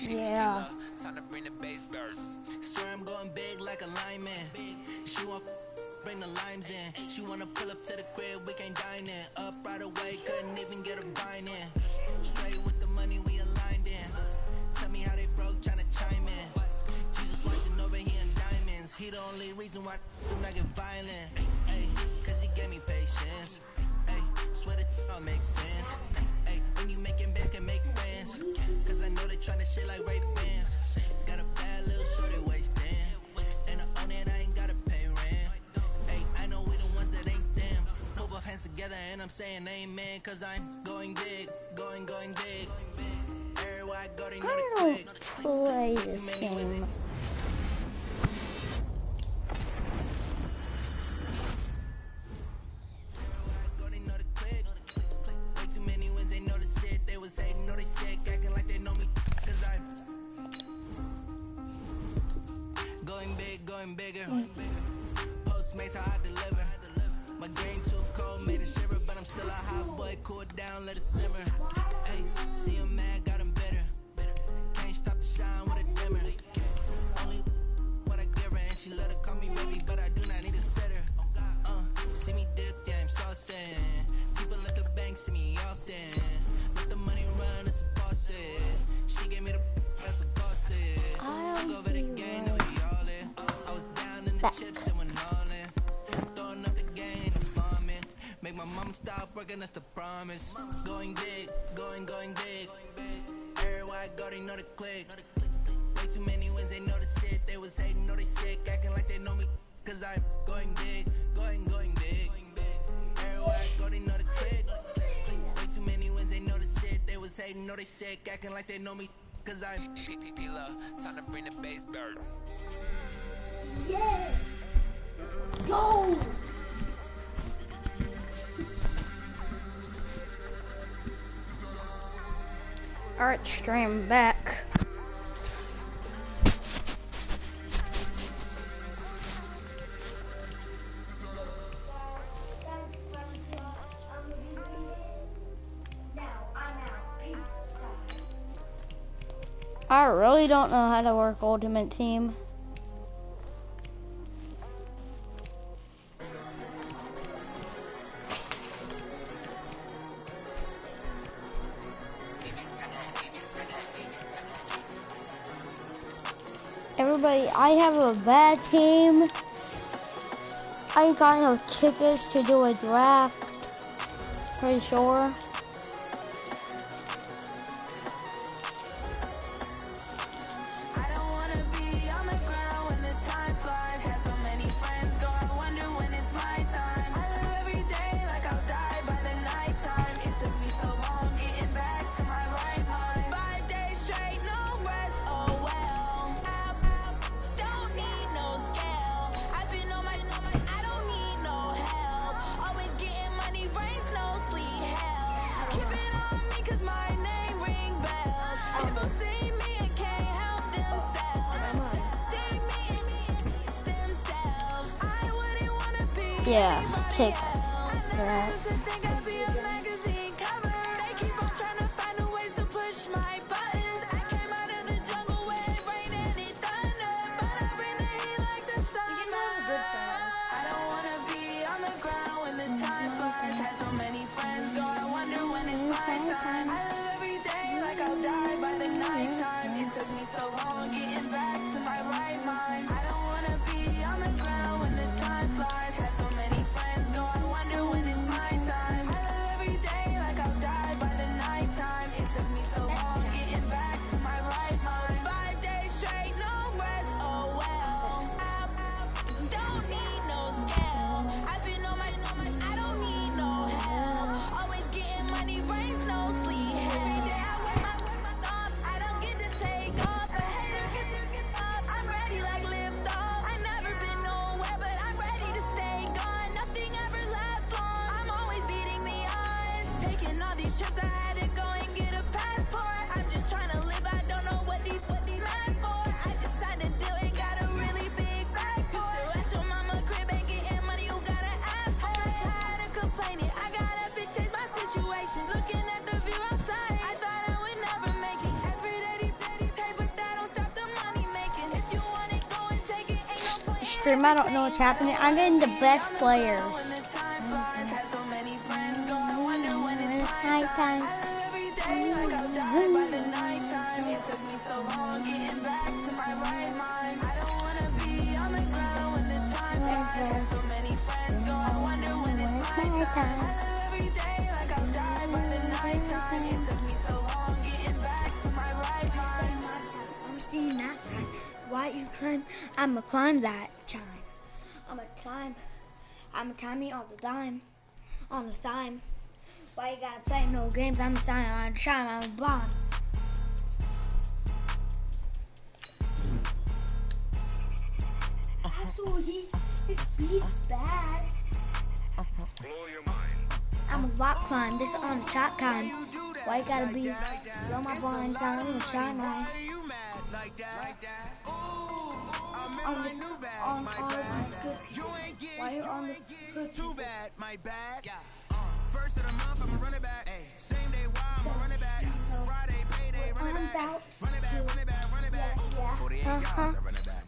Yeah. Time to bring the bass bird. Sir, I'm going big like a lineman. She want bring the limes in. She wanna pull up to the crib, we can't dine in. Up right away, couldn't even get a vine in. Straight with the money we aligned in. Tell me how they broke, tryna chime in. Jesus watching over here in diamonds. He the only reason why do not get violent. Ay, cause he gave me patience. Ay, swear that all makes sense. Ay, when you making bands can make friends. Cause I know they tryna shit like Ray Bans. Got a bad little shorty wasting. And I own it, I ain't gotta pay rent. Ay, I know we the ones that ain't them. Put both hands together and I'm saying amen. Cause I'm going big, going big. Everywhere I go, they know the I click. don't play this game. Going bigger. Postmates how I deliver. My game too cold, made it shiver, but I'm still a hot boy. Cool it down, let it simmer. Hey, see him mad, got him bitter. Can't stop the shine with a dimmer. Only what I give her, and she let her call me baby, but I do not need a sitter. See me dip, yeah, I'm saucing. People at the bank see me often. Let the money run, it's a faucet. She gave me the that's a faucet. Look over the game, know he all in. I was down in the chips and went all in. Throwing up the game, I'm bombing. Make my mama stop working, that's the promise. Going big, going big. Everywhere I go, they know the click. Way too many wins, they know the shit. They was hating, know they sick, acting like they know me. Cause I'm going big, going big. Everywhere I go, they know the click. Way too many wins, they know the shit. They was hating, know they sick, acting like they know me. Cause I'm P-P-P-Love, time to bring the bass bird. Yeah! Let's go! Alright, stream back. I really don't know how to work Ultimate Team. Everybody, I have a bad team. I got no tickets to do a draft. Pretty sure. Yeah, take that. stream. I don't know what's happening. I'm getting the best players. It's nighttime. Why you climb? I'ma climb that time. I'ma time me all the time. On the time. Why you gotta play no games? I'm a sign, I'm a shine, I'm a bomb. Actually, his speed's bad. I'm a rock climb, this is on the top time. Why you gotta be blow my blind time, I'm a shine my on this, on all these good people. Why you on the good people? My bad. First of the month, I'ma run it back. Same day, why I'ma run it back. Friday, payday, run it back. Run it back, run it back, run it back. 48 yards, I run it back.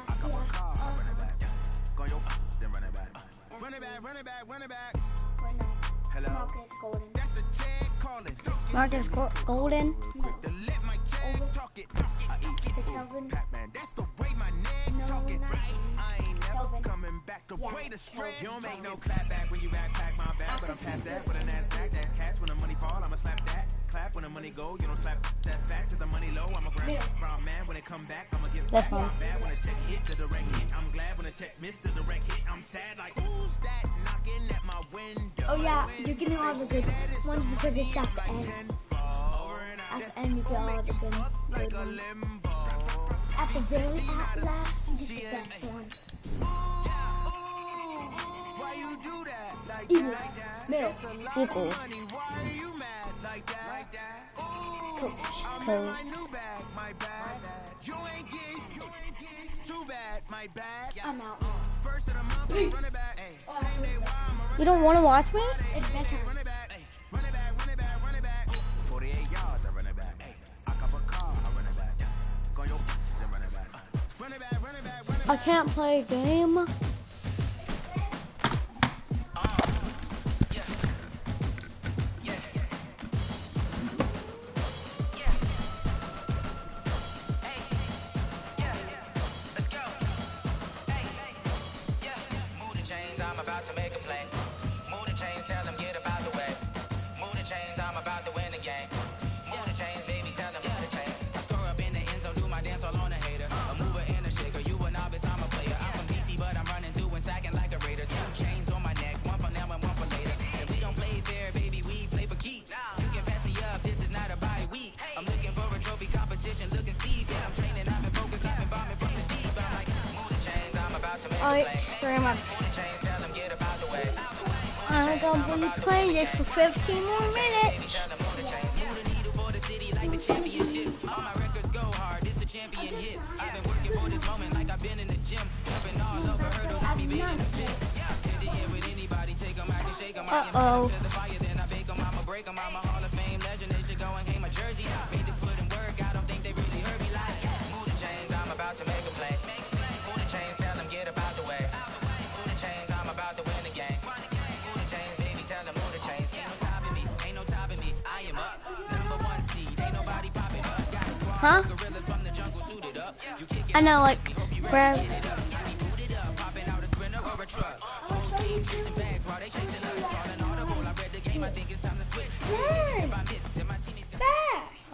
I cop a car, I run it back. Go your then run it back. Run it back, run it back, run it back. Hello. Marcus Golden. That's the check calling. Marcus Golden. Quick to let my check talk it. I eat Kelvin. Pac-Man. That's the way my neck talking. I ain't never Kelvin. coming back to way to stretch. Kelvin. You don't make no clap back when you backpack my bag, but I'm past that with a NASDAQ. That's cash when the money fall, I'ma slap that. Clap when the money go, you don't slap. That's facts. If the money low, I'ma grab brown man. When it come back, I'ma give That's back. fine. Bad when the check hit the direct hit. I'm glad when the check missed the direct hit. I'm sad like who's that knocking at my window? Oh yeah, you're getting all the good ones because it's at the end. At the end you get all the good ones. At the very last you get the best ones. Why you do that like Evil. that? Middle. Equal. Why are you mad like that? Coach. I'm in Code. my new bag, my bad. You ain't get too bad, my bad. I'm out. First of the month, run it back. Same day, why I'ma run You don't want to watch me? It's bedtime. Run it back. Run it back, run it back, run it back. 48 yards, I run it back. I cop a car, I run it back. Go your then run it back. Run it back, run it back, run it I back. can't play a game. I'm about to make a play. Move the chains, tell them get about the way. Move the chains, I'm about to win the game. Move the chains, baby, tell them move the chains. I score up in the end zone, do my dance all on a hater. A mover and a shaker, you a novice, I'm a player. I'm from DC, but I'm running through and sacking like a raider. 2 chains on my neck, one for now and one for later. And we don't play fair, baby, we play for keeps. You can pass me up, this is not a bye week. I'm looking for a trophy competition, looking steep. Yeah, I'm training, I've been focused, I've been bombing from the deep. I'm like, move the chains, I'm about to make a Alright, play. very much. Move the chains, tell them get about the way. I'm gonna be playing this for 15 more minutes. Uh-oh. Huh? I know, like, grab.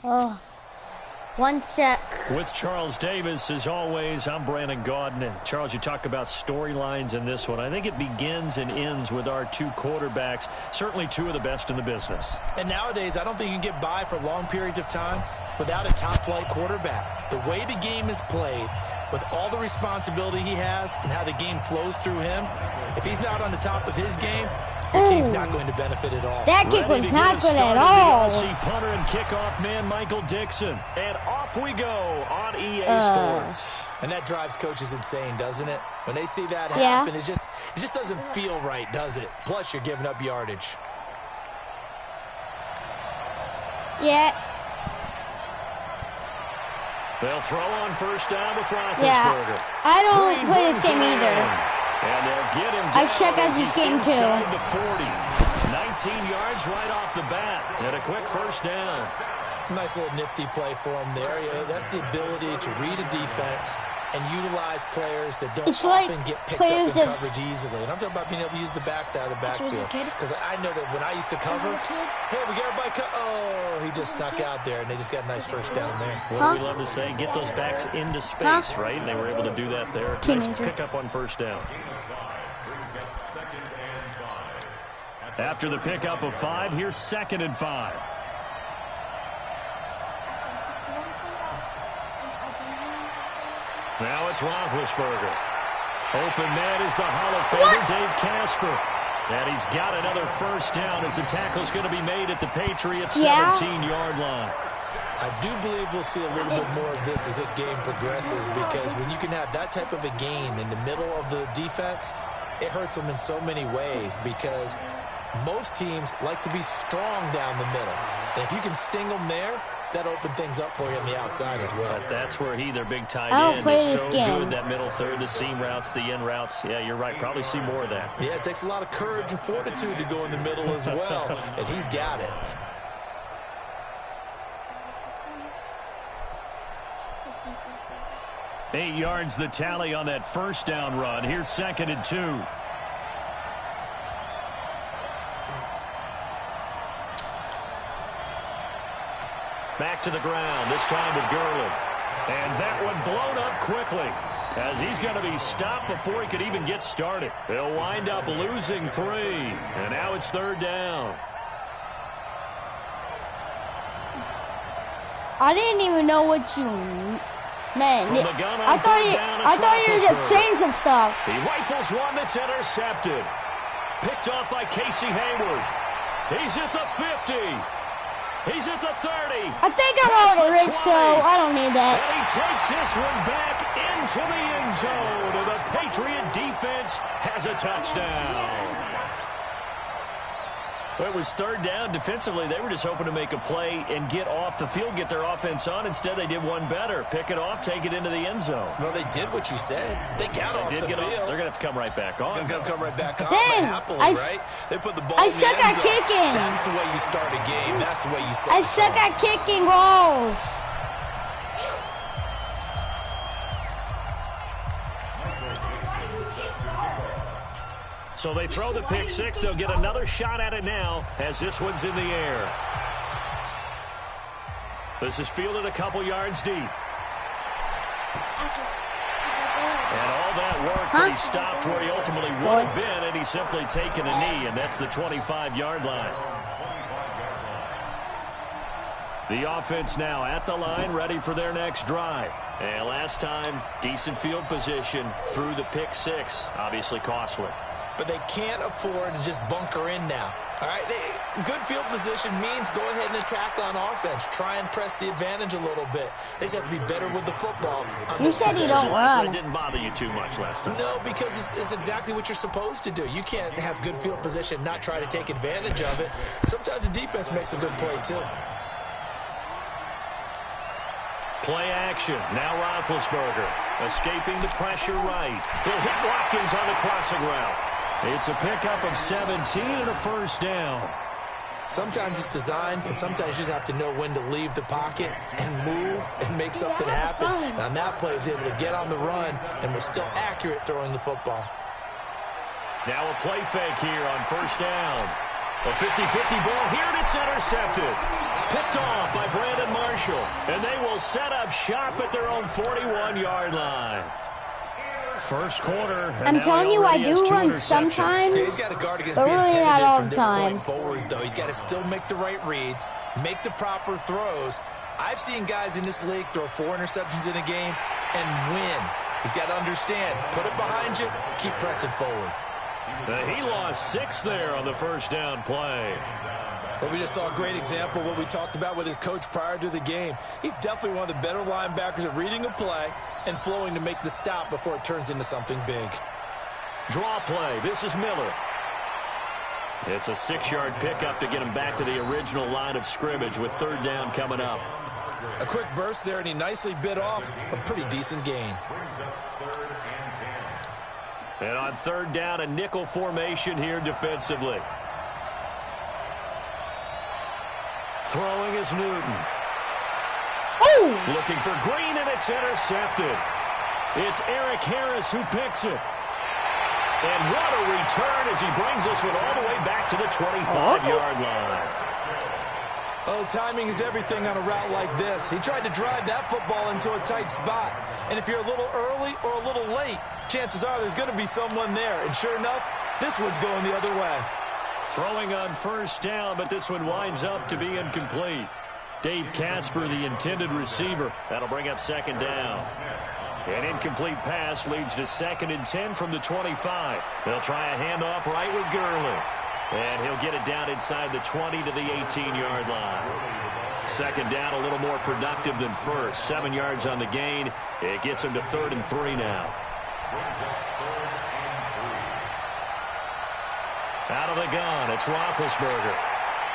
Oh, 1 sec. With Charles Davis, as always, I'm Brandon Gaudin. And Charles, you talk about storylines in this one. I think it begins and ends with our 2 quarterbacks, certainly 2 of the best in the business. And nowadays, I don't think you can get by for long periods of time without a top-flight quarterback. The way the game is played, with all the responsibility he has and how the game flows through him, if he's not on the top of his game, your team's not going to benefit at all. That kick was not good at all. See punter and kickoff man Michael Dixon. And off we go on EA Sports. And that drives coaches insane, doesn't it? When they see that happen, it just doesn't feel right, does it? Plus, you're giving up yardage. Yeah. They'll throw on first down with Roethlisberger. Yeah, I don't play this game either. And they'll get him I down check out as this he's game too. inside the 40. 19 yards right off the bat. And a quick first down. Nice little nifty play for him there. Yeah, that's the ability to read a defense and utilize players that don't often get picked up in coverage easily. And I'm talking about being able to use the backs out of the backfield. Because I know that when I used to cover, hey, we got everybody oh, he just snuck out there, and they just got a nice first down there. What do we love to say? Get those backs into space, right? And they were able to do that there. Nice pick up on first down. After the pickup of 5, here's 2nd and 5. Now it's Roethlisberger. Open man is the Hall of Famer, Dave Casper. And he's got another first down as the tackle's going to be made at the Patriots' 17-yard line. I do believe we'll see a little bit more of this as this game progresses, because when you can have that type of a game in the middle of the defense, it hurts them in so many ways, because most teams like to be strong down the middle. And if you can sting them there, that opened things up for you on the outside as well. But that's where their big tight end, is so good, that middle third, the seam routes, the in routes. Yeah, you're right. Probably see more of that. Yeah, it takes a lot of courage and fortitude to go in the middle as well, and he's got it. Eight yards the tally on that first down run. Here's 2nd and 2. Back to the ground, this time with Gurley. And that one blown up quickly, as he's going to be stopped before he could even get started. They'll wind up losing 3, and now it's 3rd down. I didn't even know what you meant. I thought you were just saying some stuff. He rifles one that's intercepted. Picked off by Casey Hayward. He's at the 50. He's at the 30. I think I'm out of reach, so I don't need that. And he takes this one back into the end zone. And the Patriot defense has a touchdown. Well, it was 3rd down. Defensively, they were just hoping to make a play and get off the field, get their offense on. Instead, they did one better. Pick it off, take it into the end zone. Well, they did what you said. They got off the field. They're going to have to come right back on. They're going to come right back on. Happily, right? They put the ball in the suck end at zone. kicking. That's the way you start a game. That's the way you set I suck at kicking balls. So they throw the pick 6. They'll get another shot at it now as this one's in the air. This is fielded a couple yards deep. And all that work, but he stopped where he ultimately would have been, and he's simply taken a knee, and that's the 25-yard line. The offense now at the line, ready for their next drive. And last time, decent field position through the pick 6, obviously costly. But they can't afford to just bunker in now. All right, good field position means go ahead and attack on offense. Try and press the advantage a little bit. They just have to be better with the football. You said you don't run. It didn't bother you too much last time. No, because it's exactly what you're supposed to do. You can't have good field position, not try to take advantage of it. Sometimes the defense makes a good play, too. Play action. Now Roethlisberger escaping the pressure right. He'll hit Watkins on the crossing route. It's a pickup of 17 and a first down. Sometimes it's designed, and sometimes you just have to know when to leave the pocket and move and make something happen. And on that play, he was able to get on the run and was still accurate throwing the football. Now a play fake here on first down. A 50-50 ball here, and it's intercepted. Picked off by Brandon Marshall. And they will set up shop at their own 41-yard line. First quarter. I'm telling you, I do run sometimes. Yeah, he's got to guard against but being really not all from the this time. point forward, though. He's got to still make the right reads, make the proper throws. I've seen guys in this league throw 4 interceptions in a game and win. He's got to understand, put it behind you, keep pressing forward. He lost 6 there on the first down play. But we just saw a great example of what we talked about with his coach prior to the game. He's definitely one of the better linebackers at reading a play and flowing to make the stop before it turns into something big. Draw play. This is Miller. It's a 6-yard pickup to get him back to the original line of scrimmage with 3rd down coming up. A quick burst there, and he nicely bit off a pretty decent gain. And on third down, a nickel formation here defensively. Throwing is Newton. Oh! Looking for Green, and it's intercepted. It's Eric Harris who picks it. And what a return as he brings this one all the way back to the 25-yard line. Oh, timing is everything on a route like this. He tried to drive that football into a tight spot. And if you're a little early or a little late, chances are there's going to be someone there. And sure enough, this one's going the other way. Throwing on first down, but this one winds up to be incomplete. Dave Casper, the intended receiver. That'll bring up second down. An incomplete pass leads to 2nd and 10 from the 25. They'll try a handoff right with Gurley. And he'll get it down inside the 20 to the 18-yard line. Second down, a little more productive than first. 7 yards on the gain. It gets him to 3rd and 3 now. Out of the gun, it's Roethlisberger.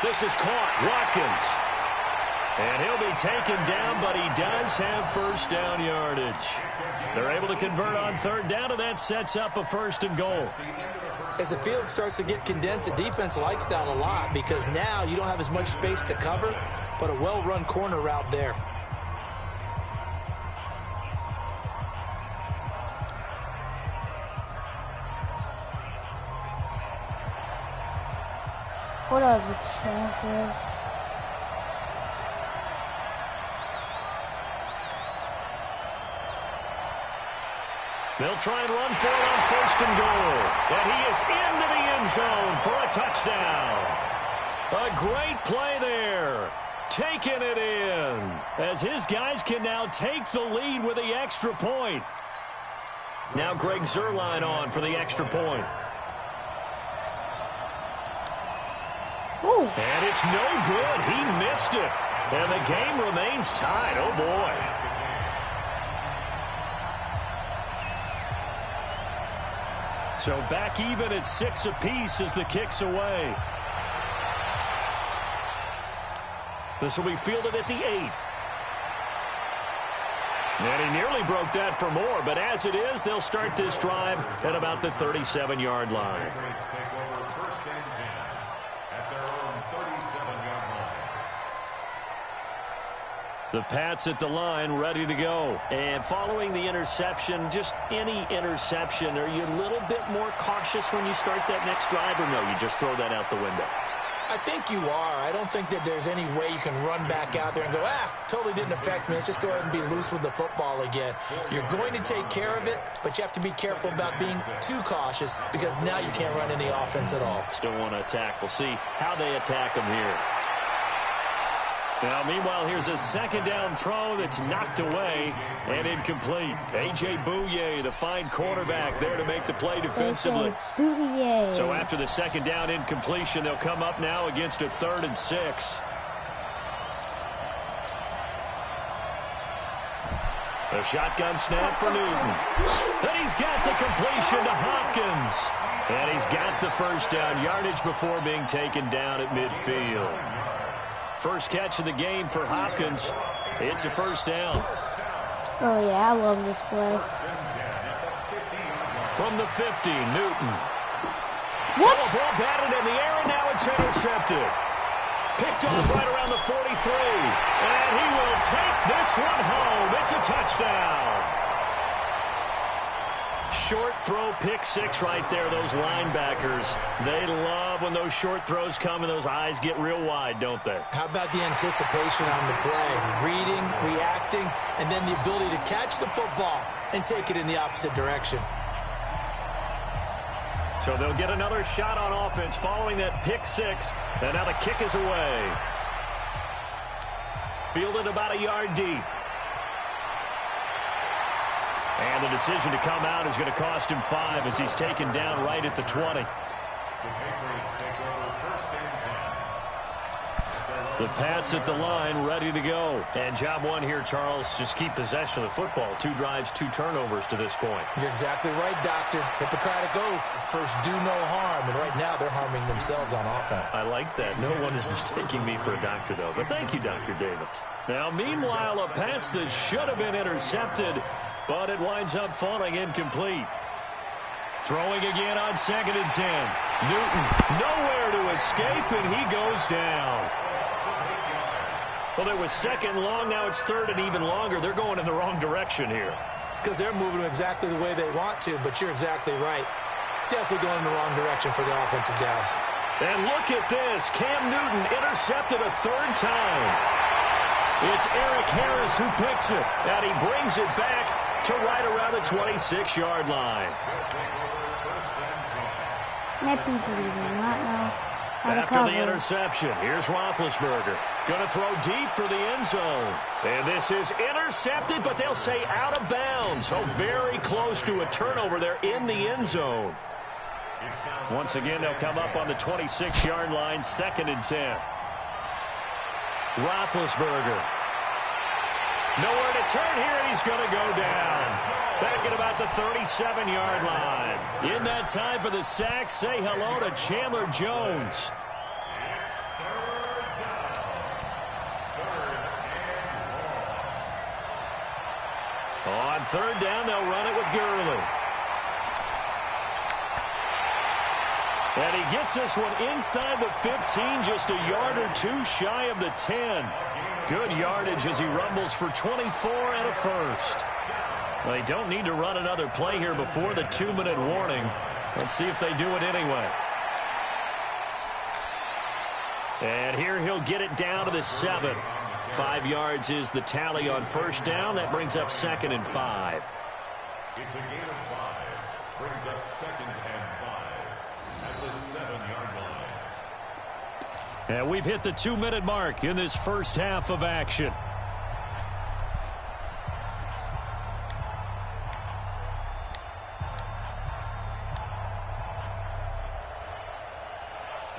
This is caught. Watkins. And he'll be taken down, but he does have first down yardage. They're able to convert on third down, and that sets up a 1st and goal. As the field starts to get condensed, the defense likes that a lot because now you don't have as much space to cover, but a well-run corner route there. What are the chances? They'll try and run for it on 1st and goal. And he is into the end zone for a touchdown. A great play there. Taking it in. As his guys can now take the lead with the extra point. Now Greg Zuerlein on for the extra point. Ooh. And it's no good. He missed it. And the game remains tied. Oh, boy. So back even at 6 apiece as the kick's away. This will be fielded at the 8. And he nearly broke that for more, but as it is, they'll start this drive at about the 37-yard line. The Pats at the line, ready to go. And following the interception, just any interception, are you a little bit more cautious when you start that next drive, or no, you just throw that out the window? I think you are. I don't think that there's any way you can run back out there and go, totally didn't affect me. Let's just go ahead and be loose with the football again. You're going to take care of it, but you have to be careful about being too cautious because now you can't run any offense at all. Still want to attack. We'll see how they attack them here. Now, meanwhile, here's a second down throw that's knocked away and incomplete. A.J. Bouye, the fine quarterback, there to make the play defensively. Bouye. So after the second down incompletion, they'll come up now against a 3rd and 6. A shotgun snap for Newton. And he's got the completion to Hopkins. And he's got the first down yardage before being taken down at midfield. First catch of the game for Hopkins. It's a first down. Oh, yeah, I love this play. From the 50, Newton. What? Ball batted in the air, and now it's intercepted. Picked off right around the 43. And he will take this one home. It's a touchdown. Short throw, pick 6 right there, those linebackers. They love when those short throws come and those eyes get real wide, don't they? How about the anticipation on the play? Reading, reacting, and then the ability to catch the football and take it in the opposite direction. So they'll get another shot on offense following that pick 6. And now the kick is away. Fielded about a yard deep. And the decision to come out is going to cost him 5 as he's taken down right at the 20. The Pats at the line, ready to go. And job one here, Charles, just keep possession of the football. 2 drives, 2 turnovers to this point. You're exactly right, Doctor. Hippocratic oath. First, do no harm. And right now, they're harming themselves on offense. I like that. No one is mistaking me for a doctor, though. But thank you, Dr. Davis. Now, meanwhile, a pass that should have been intercepted, but it winds up falling incomplete. Throwing again on 2nd and 10. Newton, nowhere to escape, and he goes down. Well, it was 2nd long. Now it's 3rd and even longer. They're going in the wrong direction here. Because they're moving exactly the way they want to, but you're exactly right. Definitely going in the wrong direction for the offensive guys. And look at this. Cam Newton intercepted a 3rd time. It's Eric Harris who picks it, and he brings it back to right around the 26-yard line. After the interception, here's Roethlisberger. Going to throw deep for the end zone. And this is intercepted, but they'll say out of bounds. So very close to a turnover there in the end zone. Once again, they'll come up on the 26-yard line, 2nd and 10. Roethlisberger. Nowhere to turn here, and he's going to go down. Back at about the 37-yard line. In that time for the sack, say hello to Chandler Jones. On 3rd down, they'll run it with Gurley. And he gets this one inside the 15, just a yard or 2 shy of the 10. Good yardage as he rumbles for 24 and a first. Well, they don't need to run another play here before the 2-minute warning. Let's see if they do it anyway. And here he'll get it down to the 7. 5 yards is the tally on 1st down. That brings up 2nd and 5. It's a gain of 5. Brings up 2nd and 5 at the 7-yard line. And we've hit the 2-minute mark in this first half of action.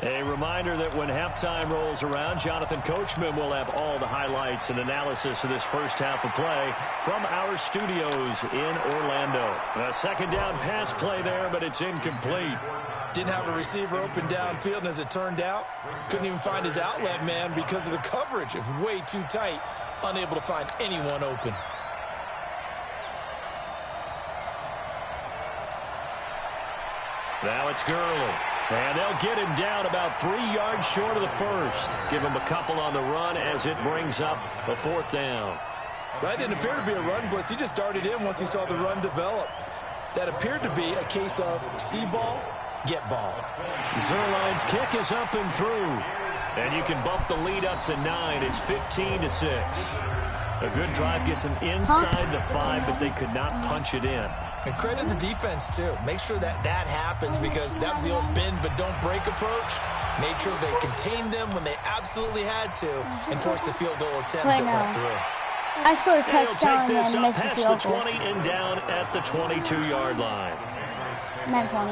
A reminder that when halftime rolls around, Jonathan Coachman will have all the highlights and analysis of this first half of play from our studios in Orlando. A 2nd down pass play there, but it's incomplete. Didn't have a receiver open downfield, and as it turned out, couldn't even find his outlet man because of the coverage. It was way too tight, unable to find anyone open. Now it's Gurley. And they'll get him down about 3 yards short of the first. Give him a couple on the run as it brings up a 4th down. That didn't appear to be a run blitz. He just darted in once he saw the run develop. That appeared to be a case of see ball, get ball. Zerline's kick is up and through. And you can bump the lead up to 9. It's 15-6. A good drive gets them inside the 5, but they could not punch it in. And credit the defense, too. Make sure that happens because that was the old bend but don't break approach. Made sure they contained them when they absolutely had to and forced the field goal attempt that went through. I scored a touchdown and then missed the past field the goal. 20 and down at the 22-yard line. Not 20.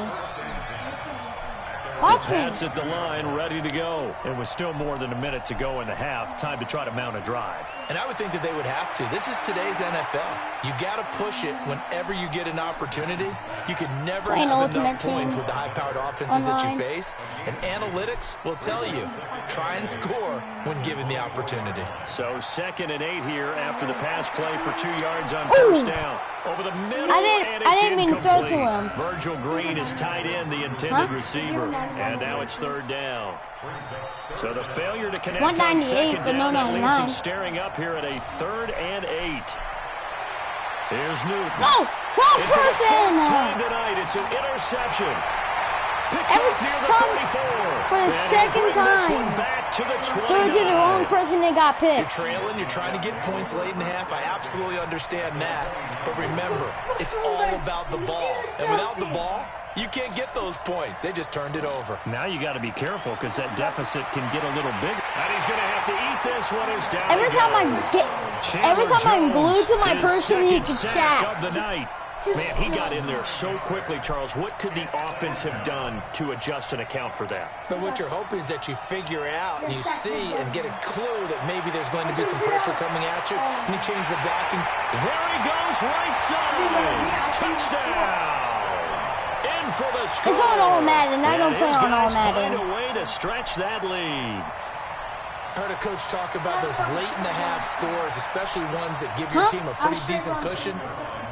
The Pats at the line, ready to go. And with still more than a minute to go in the half, time to try to mount a drive. And I would think that they would have to. This is today's NFL. You got to push it whenever you get an opportunity. You can never have enough points with the high-powered offenses that you face. And analytics will tell you, try and score when given the opportunity. So 2nd and 8 here after the pass play for 2 yards on 1st down. Over the middle, and it's I didn't mean to throw to him. Virgil Green is tied in, the intended receiver. And now it's 3rd down. So the failure to connect on 2nd down, that leaves them staring up here at a 3rd and 8. Here's Newton. No! Wrong and for the person! 4th time tonight, it's an interception. Every time, for the 2nd time, threw it to the wrong person that got picked. You're trailing, you're trying to get points late in half. I absolutely understand that. But remember, it's all about the ball. And without the ball, you can't get those points. They just turned it over. Now you got to be careful because that deficit can get a little bigger. And he's going to have to eat this one. Is down. Every time I'm glued to my person, he can chat. Man, he got in there so quickly, Charles. What could the offense have done to adjust and account for that? But what you're hoping is that you figure out and you see and get a clue that maybe there's going to be some pressure coming at you, and you change the blockings. There he goes, right side. Touchdown. In for the score. It's on all Madden. I don't play on all Madden. Find a way to stretch that lead. I heard a coach talk about those late-in-the-half scores, especially ones that give your team a pretty decent cushion.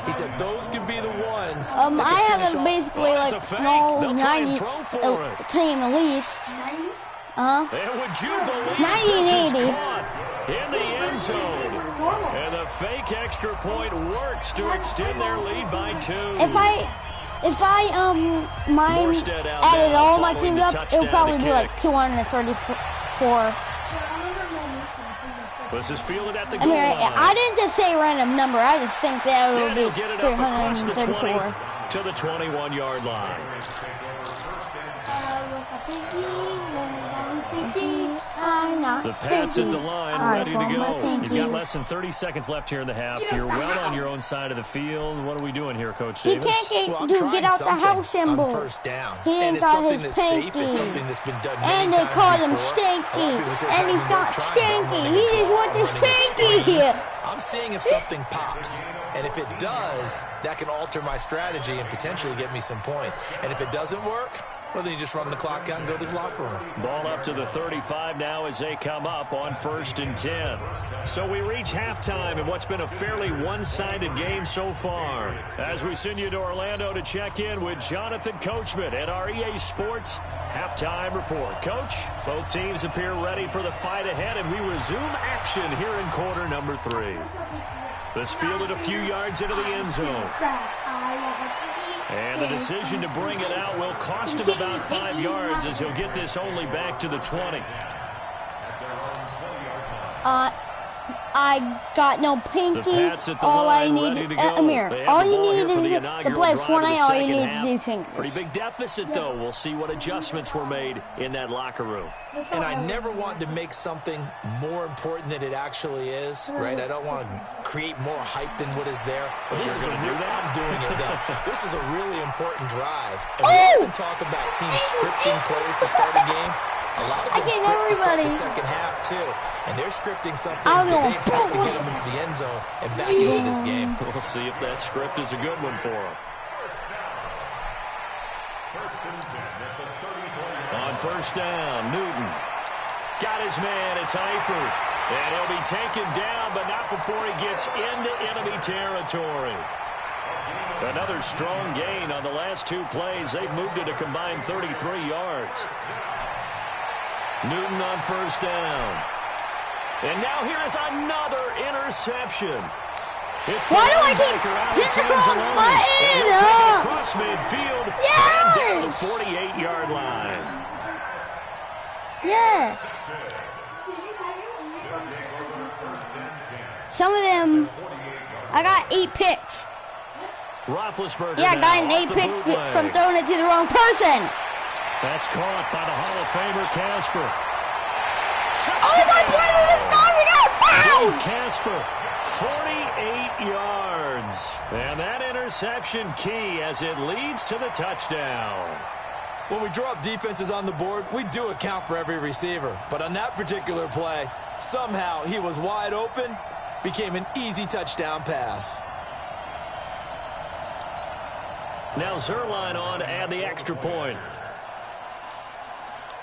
He said those could be the ones. I haven't basically like no 90 team at least. And would you believe this is caught in the end zone? And the fake extra point works to extend their lead by 2. If I added all my teams up, it would probably be like 234. This is fielded at the goal line. I didn't just say a random number. I just think that it would be 334. To the 21-yard line. The Pats at the line, ready to go. You've got less than 30 seconds left here in the half. You're well on your own side of the field. What are we doing here, Coach Davis? He can't get out the house symbol. First down. He ain't got his pinky. And they call him Stinky. And he's not Stinky. He just wants his pinky. I'm seeing if something pops. And if it does, that can alter my strategy and potentially get me some points. And if it doesn't work, well, then you just run the clock out and go to the locker room. Ball up to the 35 now as they come up on 1st and 10. So we reach halftime in what's been a fairly one-sided game so far. As we send you to Orlando to check in with Jonathan Coachman at our EA Sports Halftime Report. Coach, both teams appear ready for the fight ahead, and we resume action here in quarter number 3. This fielded a few yards into the end zone. And the decision to bring it out will cost him about 5 yards as he'll get this only back to the 20. I got no pinky. All I need, Amir, all you need is to play Fortnite. All you need is these fingers. Pretty big deficit, though. We'll see what adjustments were made in that locker room. And I never want to make something more important than it actually is, right? I don't want to create more hype than what is there. But this is I'm doing it, though. This is a really important drive. And we often talk about teams scripting plays to start a game. A lot of them script to start the second half, too. And they're scripting something that they expect to get them into the end zone and back into this game. We'll see if that script is a good one for them. On 1st down, Newton got his man. It's Eifert. And he'll be taken down, but not before he gets into enemy territory. Another strong gain on the last 2 plays. They've moved it a combined 33 yards. Newton on 1st down. And now here is another interception. It's why do I keep hitting the wrong button? Across midfield and down the 48-yard line. Yes. Some of them, I got 8 picks. Roethlisberger. Yeah, I got an 8 picks from throwing it to the wrong person. That's caught by the Hall of Famer Casper. Oh, my brother was knocking out. Dave Casper, 48 yards. And that interception key as it leads to the touchdown. When we draw up defenses on the board, we do account for every receiver. But on that particular play, somehow he was wide open, became an easy touchdown pass. Now Zerline on to add the extra point.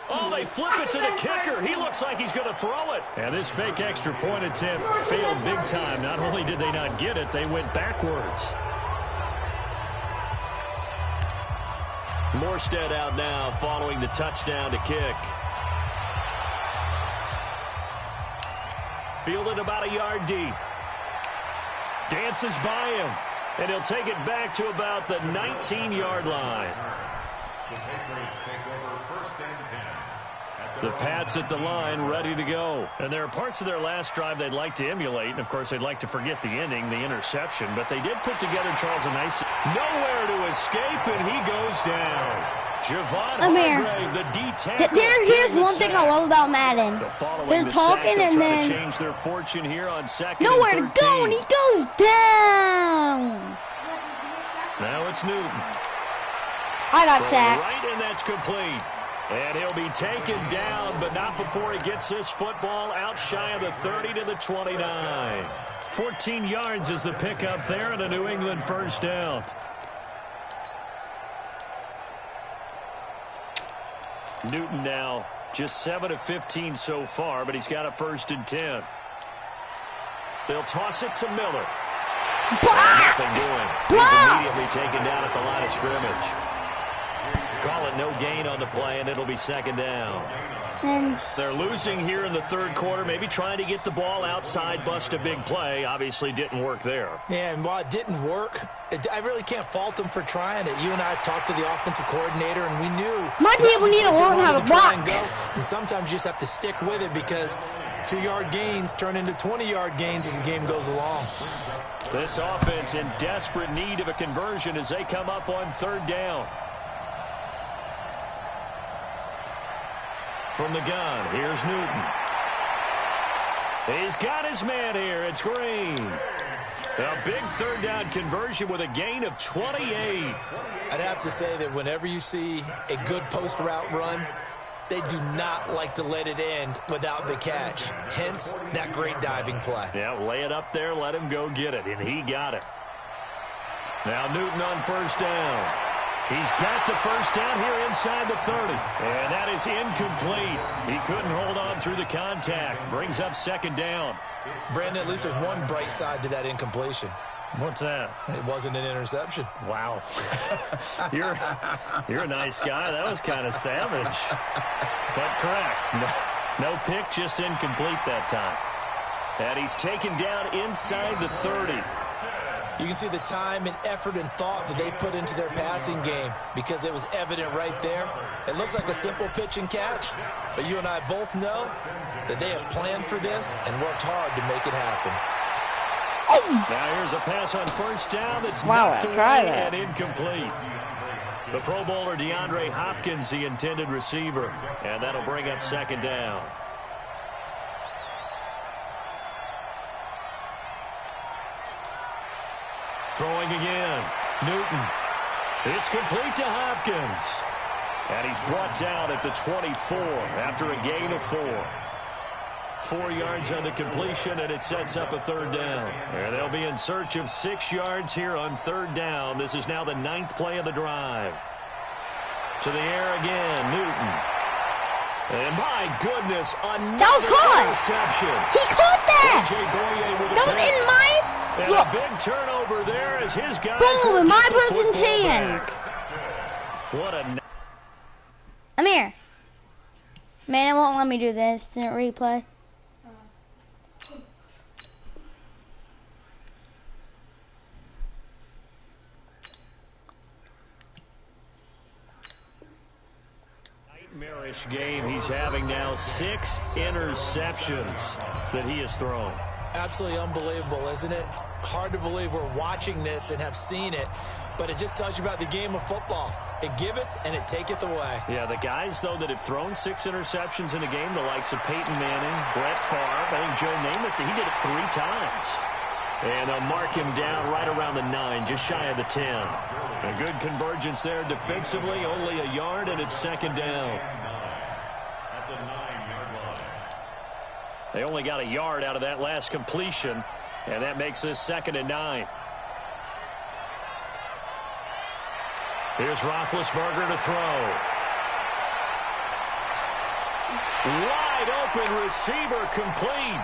Oh, they flip it to the kicker. He looks like he's going to throw it. And this fake extra point attempt failed big time. Not only did they not get it, they went backwards. Morstead out now following the touchdown to kick. Fielded about a yard deep. Dances by him. And he'll take it back to about the 19-yard line. The Pats at the line, ready to go. And there are parts of their last drive they'd like to emulate. And, of course, they'd like to forget the ending, the interception. But they did put together, Charles, a nice... Nowhere to escape, and he goes down. Javon Hargrave, the D-tackle. Here's one thing I love about Madden. They're talking and then... change their fortune here on 2nd nowhere to go, and he goes down. Now it's Newton. I got Throw sacked. right, and that's complete. And he'll be taken down, but not before he gets this football out shy of the 30 to the 29. 14 yards is the pickup there, and a New England first down. Newton now just 7 of 15 so far, but he's got a 1st and 10. They'll toss it to Miller. Nothing doing. He's immediately taken down at the line of scrimmage. Call it no gain on the play, and it'll be 2nd down. And They're losing here in the 3rd quarter, maybe trying to get the ball outside, bust a big play. Obviously didn't work there. Yeah, and while it didn't work, I really can't fault them for trying it. You and I have talked to the offensive coordinator, and we knew my people need to learn how to block. And sometimes you just have to stick with it because 2-yard gains turn into 20-yard gains as the game goes along. This offense in desperate need of a conversion as they come up on 3rd down. From the gun, here's Newton. He's got his man here. It's Green. A big 3rd down conversion with a gain of 28. I'd have to say that whenever you see a good post route run, they do not like to let it end without the catch. Hence, that great diving play. Yeah, lay it up there, let him go get it, and he got it. Now Newton on 1st down. He's got the 1st down here inside the 30. And that is incomplete. He couldn't hold on through the contact. Brings up 2nd down. Brandon, at least there's one bright side to that incompletion. What's that? It wasn't an interception. Wow. You're a nice guy. That was kind of savage. But correct. No pick, just incomplete that time. And he's taken down inside the 30. You can see the time and effort and thought that they put into their passing game because it was evident right there. It looks like a simple pitch and catch, but you and I both know that they have planned for this and worked hard to make it happen. Now here's a pass on 1st down that's knocked away and incomplete. The Pro Bowler DeAndre Hopkins, the intended receiver, and that'll bring up 2nd down. Throwing again. Newton. It's complete to Hopkins. And he's brought down at the 24 after a gain of 4. 4 yards on the completion, and it sets up a 3rd down. And they'll be in search of 6 yards here on 3rd down. This is now the 9th play of the drive. To the air again, Newton. And my goodness, another interception. He caught that. Don't in my and look. A big turnover there as his guys. Boom! In my presentation. What a. I'm here. Man, it won't let me do the instant replay. Nightmarish game he's having now. 6 interceptions that he has thrown. Absolutely unbelievable, isn't it? Hard to believe we're watching this and have seen it, but it just tells you about the game of football. It giveth and it taketh away. Yeah, the guys, though, that have thrown 6 interceptions in a game, the likes of Peyton Manning, Brett Favre, I think Joe Namath, he did it 3 times. And they'll mark him down right around the 9, just shy of the 10. A good convergence there defensively, only a yard, and it's 2nd down. They only got a yard out of that last completion, and that makes this 2nd and 9. Here's Roethlisberger to throw. Wide open receiver complete.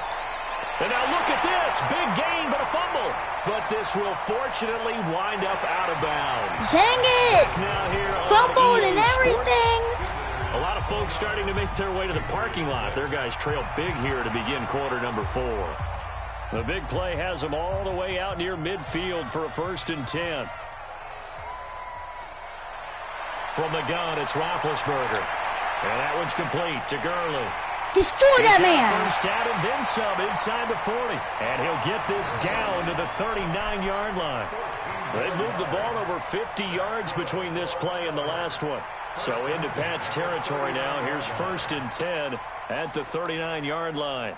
And now look at this. Big gain, but a fumble. But this will fortunately wind up out of bounds. Dang it. Now here on fumbled EA and everything. Sports, a lot of folks starting to make their way to the parking lot. Their guys trail big here to begin quarter number 4. The big play has them all the way out near midfield for a 1st and 10. From the gun, it's Roethlisberger. And that one's complete to Gurley. Destroy that man. 1st down and then some inside the 40. And he'll get this down to the 39-yard line. They moved the ball over 50 yards between this play and the last one. So into Pat's territory now. Here's 1st and 10 at the 39-yard line.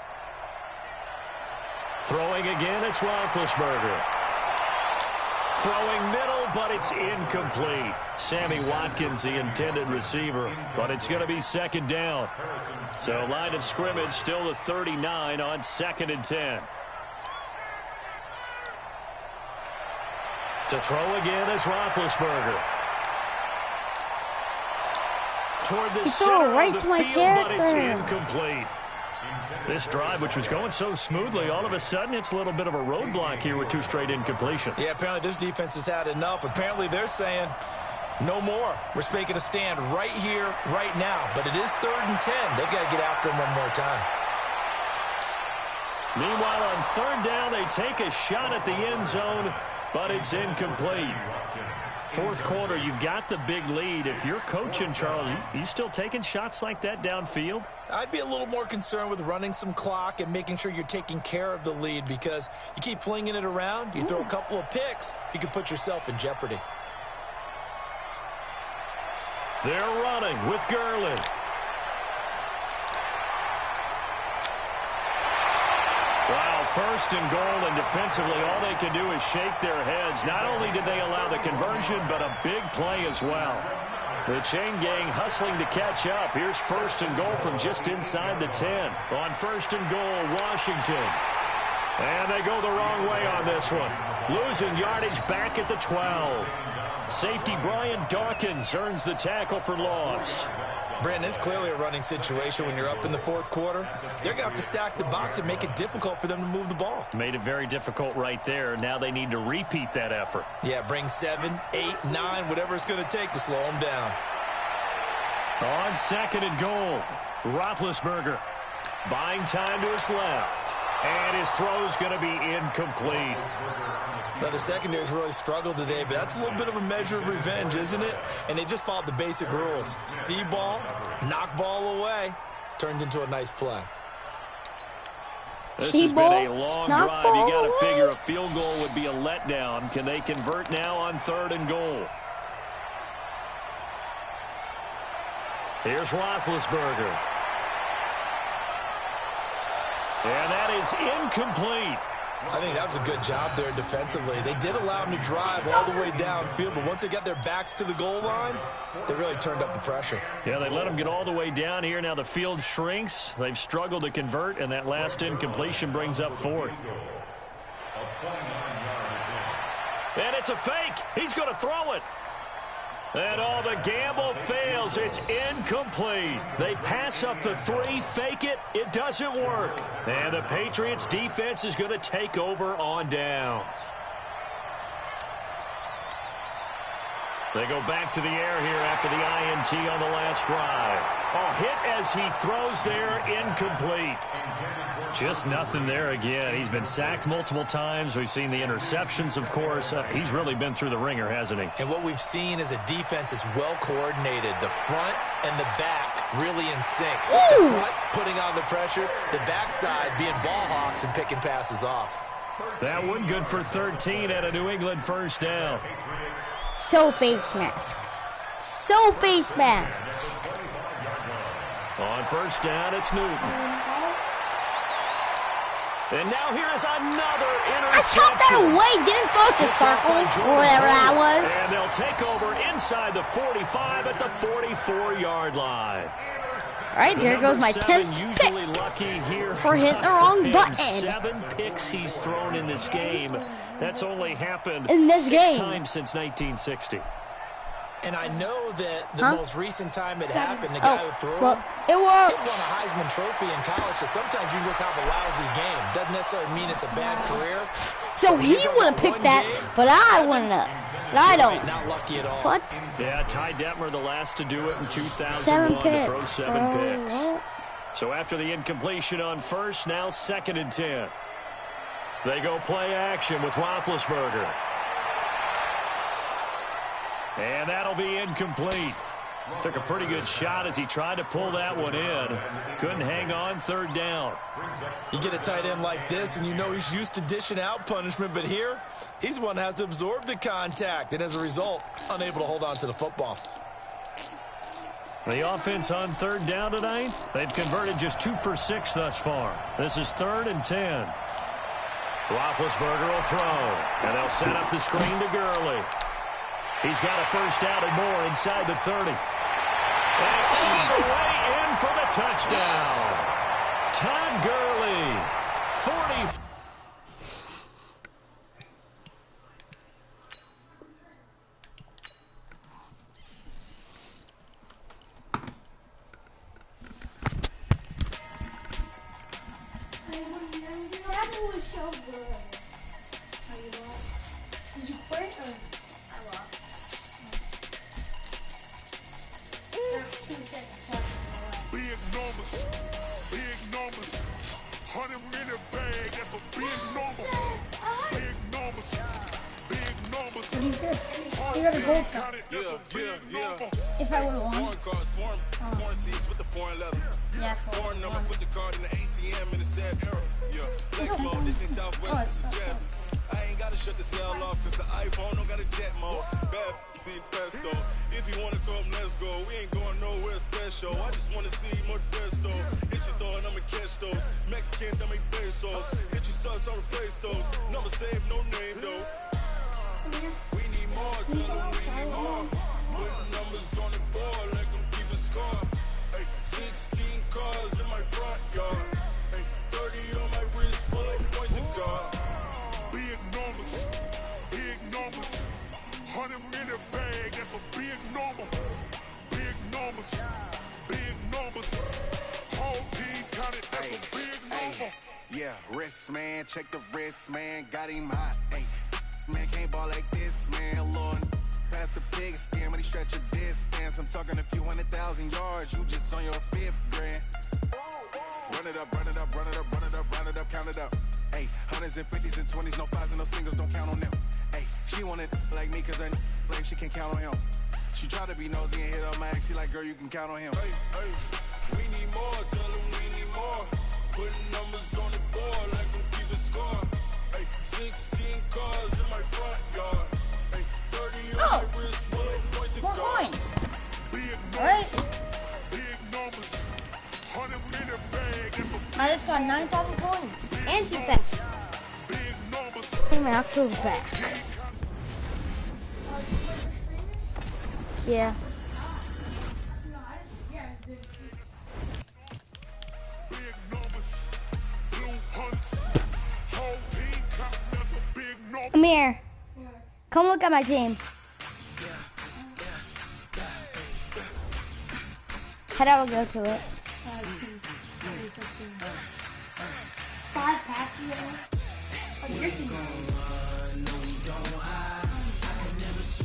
Throwing again, it's Roethlisberger. throwing middle, but it's incomplete. Sammy Watkins, the intended receiver, but it's going to be second down. So line of scrimmage still the 39 on 2nd and 10. To throw again is Roethlisberger. Toward the center right of to the my field, but it's character. incomplete. This drive, which was going so smoothly, all of a sudden it's a little bit of a roadblock here with 2 straight incompletions. Yeah, apparently this defense has had enough. Apparently they're saying no more. We're making a stand right here, right now. But it is 3rd and 10. They've got to get after him one more time. Meanwhile, on 3rd down, they take a shot at the end zone, but it's incomplete. 4th quarter, you've got the big lead. If you're coaching, Charles, you still taking shots like that downfield? I'd be a little more concerned with running some clock and making sure you're taking care of the lead, because you keep flinging it around, you throw a couple of picks, you can put yourself in jeopardy. They're running with Gurley. Wow, 1st and goal, and defensively all they can do is shake their heads. Not only did they allow the conversion, but a big play as well. The chain gang hustling to catch up. Here's 1st and goal from just inside the 10. On 1st and goal, Washington. And they go the wrong way on this one. Losing yardage back at the 12. Safety Brian Dawkins earns the tackle for loss. Brandon, it's clearly a running situation when you're up in the 4th quarter. They're going to have to stack the box and make it difficult for them to move the ball. Made it very difficult right there. Now they need to repeat that effort. Yeah, bring 7, 8, 9, whatever it's going to take to slow them down. On 2nd and goal, Roethlisberger buying time to his left. And his throw's going to be incomplete. Now, the secondary's really struggled today, but that's a little bit of a measure of revenge, isn't it? And they just followed the basic rules. See ball, knock ball away, turns into a nice play. This has been a long drive. You got to figure a field goal would be a letdown. Can they convert now on 3rd and goal? Here's Roethlisberger. And that is incomplete. I think that was a good job there defensively. They did allow him to drive all the way downfield, but once they got their backs to the goal line, they really turned up the pressure. Yeah, they let him get all the way down here. Now the field shrinks. They've struggled to convert, and that last incompletion brings up 4th. And it's a fake. He's going to throw it. And all the gamble fails. It's incomplete. They pass up the 3, fake it. It doesn't work. And the Patriots defense is going to take over on downs. They go back to the air here after the INT on the last drive. A hit as he throws there, incomplete. Just nothing there again. He's been sacked multiple times. We've seen the interceptions, of course. He's really been through the ringer, hasn't he? And what we've seen is a defense that's well coordinated. The front and the back really in sync. Ooh. The front putting on the pressure, the backside being ball hawks and picking passes off. That one good for 13 at a New England 1st down. So face mask. So face mask. On 1st down, it's Newton. And now here is another interception. I chopped that away. Didn't go to circle or whatever that was. And they'll take over inside the 45 at the 44-yard line. All right, there goes my 10th usually lucky here for hitting the wrong button. 7 picks he's thrown in this game. That's only happened in this 6 times since 1960. And I know that the most recent time it happened, the guy who threw it worked. He won a Heisman Trophy in college, so sometimes you just have a lousy game. Doesn't necessarily mean it's a bad career. So he would have picked that, but I wouldn't have. But I don't. Not lucky at all. What? Yeah, Ty Detmer, the last to do it in 2001 to throw 7 picks. So after the incompletion on 1st, now 2nd and 10. They go play action with Roethlisberger. And that'll be incomplete. Took a pretty good shot as he tried to pull that one in. Couldn't hang on 3rd down. You get a tight end like this, and you know he's used to dishing out punishment, but here, he's the one that has to absorb the contact, and as a result, unable to hold on to the football. The offense on 3rd down tonight, they've converted just 2 for 6 thus far. This is 3rd and 10. Roethlisberger will throw, and they'll set up the screen to Gurley. He's got a first down and more inside the 30. And all the way in for the touchdown. Todd Gurley, 40. That was so good. Tell you what. Did you quit or? I lost. There's 2 seconds left. Big numbers. 100 minute bag, that's a big number. Big numbers. What do you think? You got a gold cup. If I would have won. Foreign seats with the foreign leather. Yeah, Foreign number, put the card in the ATM in the sad era. Yeah, flex mode, this ain't Southwest, this is jet. I ain't gotta shut the cell off, cause the iPhone don't got a jet mode. Bad beat pesto. If you wanna come, let's go. We ain't going nowhere special. I just wanna see more desto. Hit your throw and I'ma catch those. Mexican, don't make pesos. Hit your sauce, I'll replace those. Number save, no name though. We need more, tell them we need more. Putting numbers on the board, like them keep a score. Hey, 16 cars in my front yard. Hey, 30 on my wrist, bullet point to God. Big numbers. 100 minute bag, that's a big number. Big numbers. Whole team counted, that's a big number. Yeah, wrist man, check the wrist man, got him hot. Hey, man can't ball like this, man. Lord, past the pig skin when he stretch a distance. I'm talking a few 100,000 yards, you just on your 5th grand. Run it up, count it up. Hey, hundreds and 50s and 20s, no 5s and no singles, don't count on them. Hey, she want it like me, cause I like she can count on him. She try to be nosy and hit up my ex, she like, girl, you can count on him. Hey, we need more, tell them we need more. Putting numbers on the board like them keep a score. Hey, 16 cars in my front yard. Hey, 30 on my wrist, bullet point to God. Points. Big Alright. numbers. 100 minute bag, that's a I just got 9,000 points. And 2 packs. big numbers. I'm actually back. Yeah. Big numbers. Blue hunts. Whole team count, that's a big number. Come here. Come look at my team. Head out and go to it. 5 packs, you know?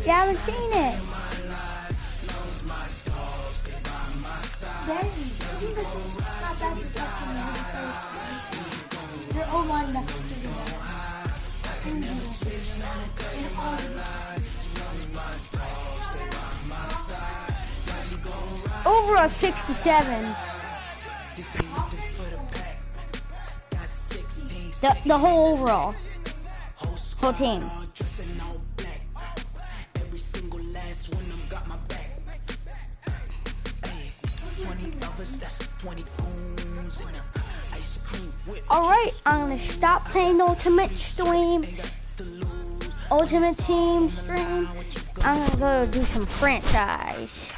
Yeah, I haven't seen it. Your own line left. Overall 67. The whole overall. Whole team. Alright, I'm gonna stop playing the Ultimate Team stream. I'm gonna go do some franchise.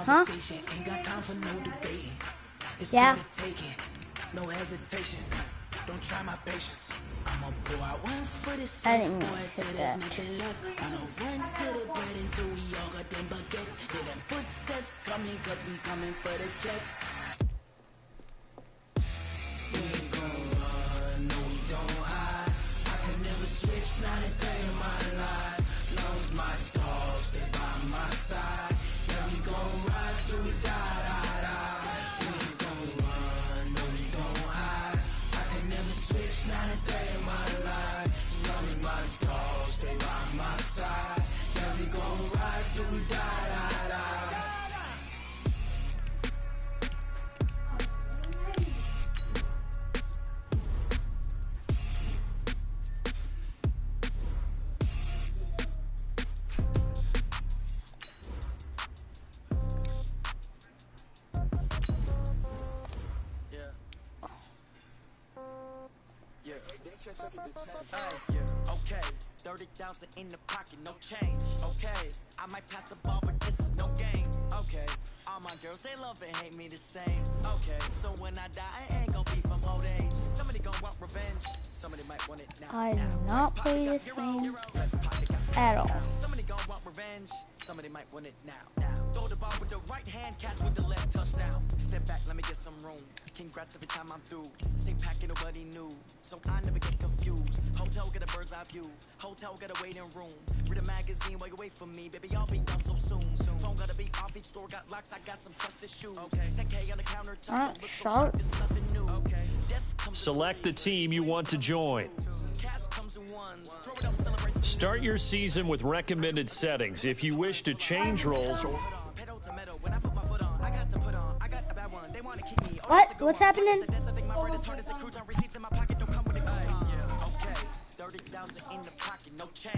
Huh? Yeah. No hesitation. Don't try my patience. I'm a boy. I won't for this. I didn't mean to hit that. I don't run to the bed until we all got them baguettes. Hear them footsteps coming, cause we coming for the check. We ain't gon' run, no we don't hide. I can never switch, not a day in my life. Long as my dogs stay by my side. Yeah, we gon' ride till we die. Not a day in my life. As long as my dogs stay by my side. Yeah, we gon' ride till we die. Okay, 30,000 in the pocket, no change. Okay, I might pass the ball, but this is no game. Okay, all my girls, they love and hate me the same. Okay, so when I die, I ain't gonna be from old age. Somebody gonna want revenge. Somebody might want it now. I do not play this game at all. Somebody gonna want revenge. Somebody might want it now. Throw the ball with the right hand, catch with the left, touchdown. Step back, let me get some room. Congrats every time I'm through. Stay packing nobody new, so I never get confused. Hotel get a bird's eye view. Hotel get a waiting room. Read a magazine while you wait for me, baby. I'll be done so soon. Phone gotta be off, each store got locks. I got some trusted shoes. Okay, 10K on the counter. Alright, sharp. Nothing new. Okay, Select the team you want to join. Start your season with recommended settings. If you wish to change roles or... What? What's happening?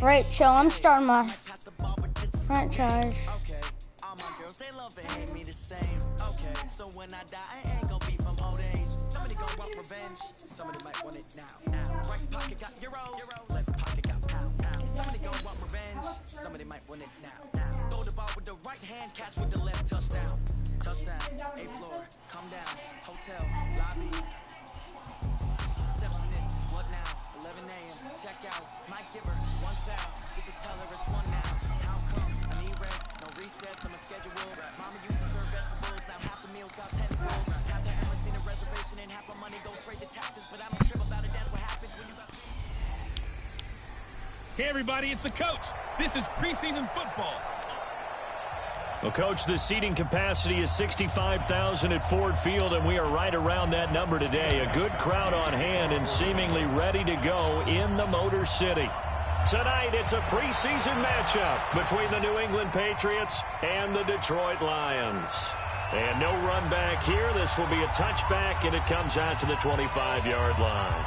Right, so I'm starting my franchise. All my girls, they love and hate me the same. Okay, so when I die, I ain't gonna be from old age. Somebody gonna want revenge. Somebody might want it now. Right pocket got euros. Left pocket got pound. Somebody gonna want revenge. Somebody might want it now. Throw the ball with the right hand, catch with the left, touchdown. Touchdown, A floor, come down, hotel, lobby. Receptionist, what now? 11 a.m. Check out. My giver, 1 foul. You can tell her it's 1 now. How come? I need rest, no recess on my schedule. Mama used to serve vegetables, now half the meals out 10 rolls. Half the hours in a reservation and half my money goes straight to taxes. But I don't trip about it, that's what happens when you got... Hey everybody, it's the coach. This is preseason football. Well, Coach, the seating capacity is 65,000 at Ford Field, and we are right around that number today. A good crowd on hand and seemingly ready to go in the Motor City. Tonight, it's a preseason matchup between the New England Patriots and the Detroit Lions. And no run back here. This will be a touchback, and it comes out to the 25-yard line.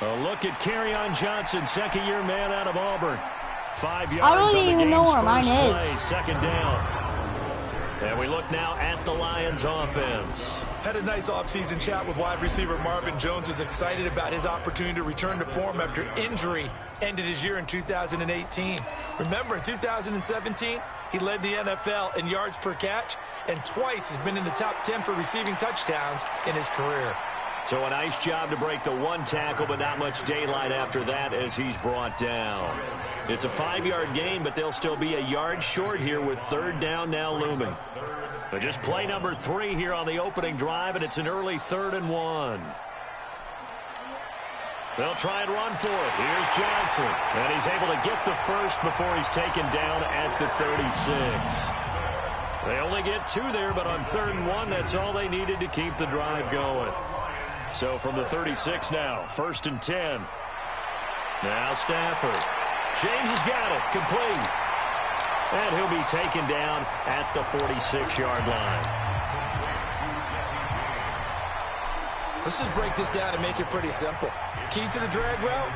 A look at Kerryon Johnson, second-year man out of Auburn. 5 yards I don't on the even game's know where first mine is. play, second down. And we look now at the Lions offense. Had a nice offseason chat with wide receiver Marvin Jones, who's excited about his opportunity to return to form after injury ended his year in 2018. Remember, in 2017, he led the NFL in yards per catch, and twice has been in the top 10 for receiving touchdowns in his career. So a nice job to break the one tackle, but not much daylight after that as he's brought down. It's a 5-yard gain, but they'll still be a yard short here with third down now looming. But just play number 3 here on the opening drive, and it's an early 3rd and 1. They'll try and run for it. Here's Johnson, and he's able to get the first before he's taken down at the 36. They only get 2 there, but on 3rd and 1, that's all they needed to keep the drive going. So from the 36 now, 1st and 10. Now Stafford. James has got it, complete. And he'll be taken down at the 46-yard line. Let's just break this down and make it pretty simple. Key to the drag route,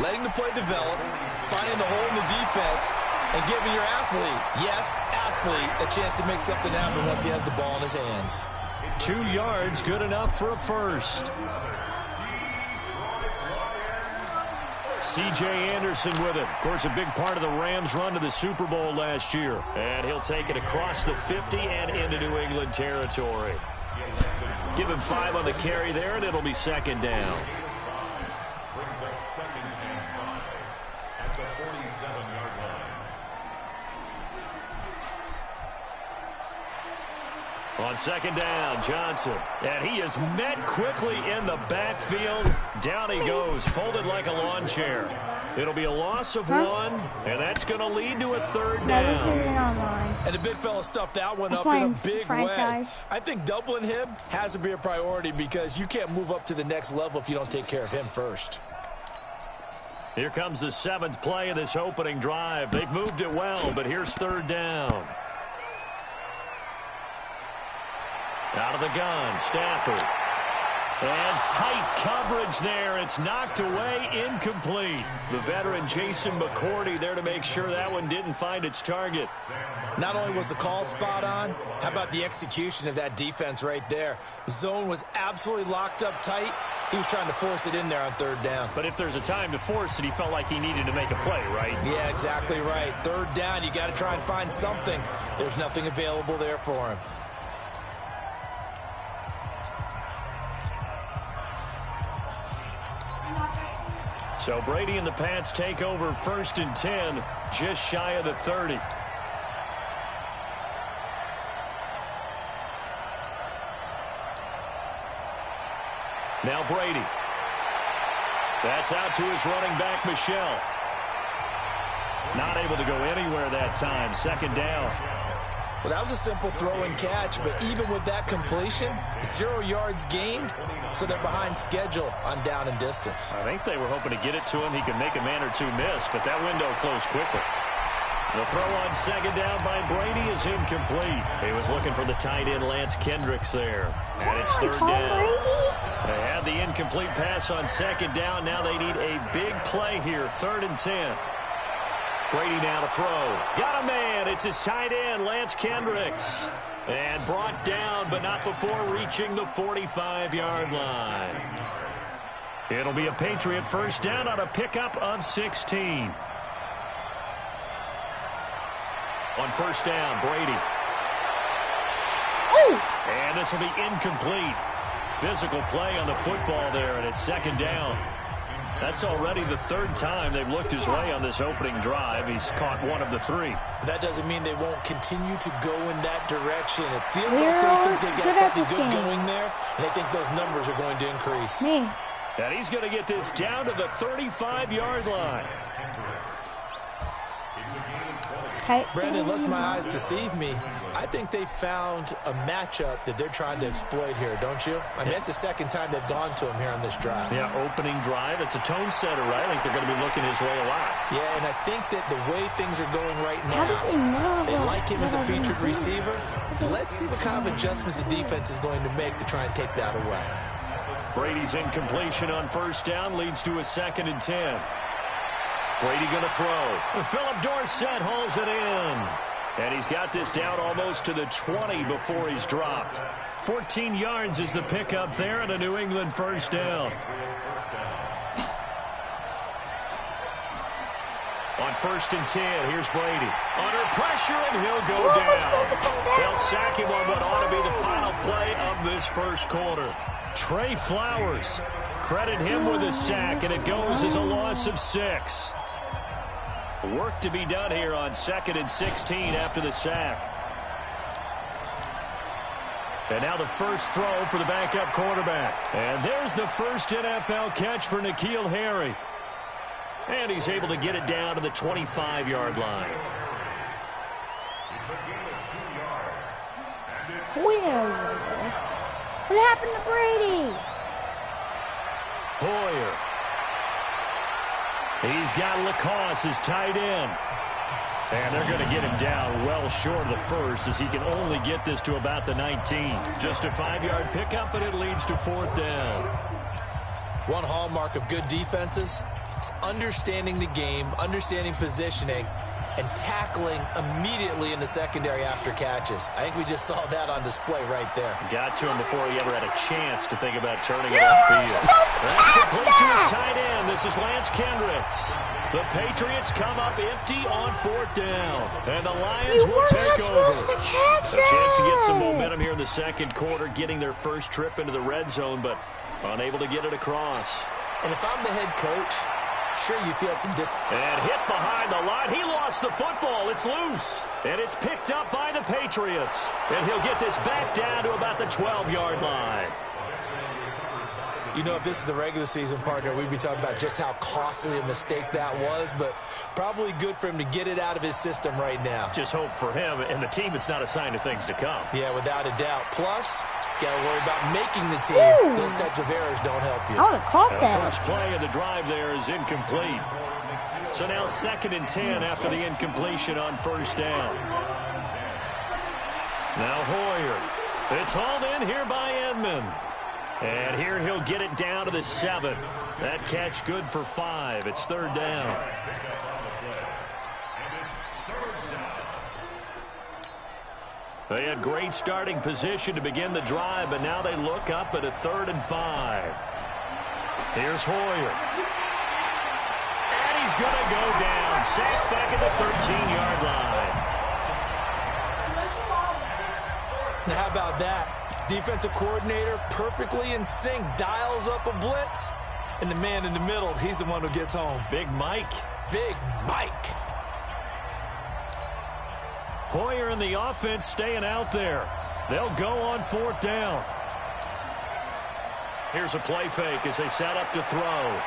letting the play develop, finding the hole in the defense, and giving your athlete, yes, athlete, a chance to make something happen once he has the ball in his hands. 2 yards, good enough for a first. C.J. Anderson with it. Of course, a big part of the Rams' run to the Super Bowl last year. And he'll take it across the 50 and into New England territory. Give him 5 on the carry there, and it'll be second down. Brings up 2nd and 5 at the 47-yard line. On second down, Johnson. And he is met quickly in the backfield. Down he goes, folded like a lawn chair. It'll be a loss of 1, and that's going to lead to a 3rd down. And the big fella stuffed that one up in a big way. I think doubling him has to be a priority because you can't move up to the next level if you don't take care of him first. Here comes the 7th play of this opening drive. They've moved it well, but here's 3rd down. Out of the gun, Stafford. And tight coverage there. It's knocked away, incomplete. The veteran Jason McCourty there to make sure that one didn't find its target. Not only was the call spot on, how about the execution of that defense right there? The zone was absolutely locked up tight. He was trying to force it in there on third down. But if there's a time to force it, he felt like he needed to make a play, right? Yeah, exactly right. Third down, you got to try and find something. There's nothing available there for him. So Brady and the Pats take over 1st and 10, just shy of the 30. Now Brady. That's out to his running back, Michel. Not able to go anywhere that time. 2nd down. Well, that was a simple throw and catch, but even with that completion, 0 yards gained, so they're behind schedule on down and distance. I think they were hoping to get it to him. He could make a man or two miss, but that window closed quickly. The throw on 2nd down by Brady is incomplete. He was looking for the tight end, Lance Kendricks, there. And it's 3rd down. They had the incomplete pass on 2nd down. Now they need a big play here, 3rd and 10. Brady now to throw. Got a man. It's his tight end, Lance Kendricks. And brought down, but not before reaching the 45-yard line. It'll be a Patriot 1st down on a pickup of 16. On 1st down, Brady. Oh! And this will be incomplete. Physical play on the football there, and it's 2nd down. That's already the 3rd time they've looked his way on this opening drive. He's caught 1 of the 3. That doesn't mean they won't continue to go in that direction. It feels like they think they've got something good going there, and they think those numbers are going to increase. And he's going to get this down to the 35-yard line. Brandon, unless my eyes deceive me, I think they found a matchup that they're trying to exploit here, don't you? I mean, that's the 2nd time they've gone to him here on this drive. Yeah, opening drive. It's a tone setter, right? I think they're going to be looking his way a lot. Yeah, and I think that the way things are going right now, they like him as a featured receiver. Let's see what kind of adjustments the defense is going to make to try and take that away. Brady's incompletion on 1st down leads to a 2nd and 10. Brady going to throw. Philip Dorsett hauls it in. And he's got this down almost to the 20 before he's dropped. 14 yards is the pickup there and a New England 1st down. On 1st and 10, here's Brady. Under pressure, and he'll go down. They'll sack him on what ought to be the final play of this 1st quarter. Trey Flowers. Credit him with a sack, and it goes as a loss of 6. Work to be done here on 2nd and 16 after the sack. And now the first throw for the backup quarterback. And there's the first NFL catch for N'Keal Harry. And he's able to get it down to the 25-yard line. What happened to Brady? Hoyer. He's got Lacoste as tight end. And they're going to get him down well short of the 1st as he can only get this to about the 19. Just a 5-yard pickup, and it leads to 4th down. One hallmark of good defenses is understanding the game, understanding positioning, and tackling immediately in the secondary after catches. I think we just saw that on display right there. Got to him before he ever had a chance to think about turning it upfield. That's complete to his tight end. This is Lance Kendricks. The Patriots come up empty on 4th down. And the Lions will take over. A chance to get some momentum here in the 2nd quarter, getting their first trip into the red zone, but unable to get it across. And if I'm the head coach, sure you feel some and hit behind the line. He lost the football. It's loose. And it's picked up by the Patriots. And he'll get this back down to about the 12-yard line. You know, if this is the regular season, partner, we'd be talking about just how costly a mistake that was, but probably good for him to get it out of his system right now. Just hope for him and the team it's not a sign of things to come. Yeah, without a doubt. Plus, got to worry about making the team. Ooh. Those types of errors don't help you. I would have caught that. The first play of the drive there is incomplete. So now 2nd and 10 after the incompletion on 1st down. Now Hoyer. It's hauled in here by Edmond. And here he'll get it down to the 7. That catch good for 5. It's 3rd down. They had great starting position to begin the drive, but now they look up at a 3rd and 5. Here's Hoyer. And he's going to go down. Sacked back at the 13-yard line. Now, how about that? Defensive coordinator perfectly in sync, dials up a blitz, and the man in the middle, he's the one who gets home. Big Mike. Big Mike. Hoyer and the offense staying out there. They'll go on 4th down. Here's a play fake as they set up to throw.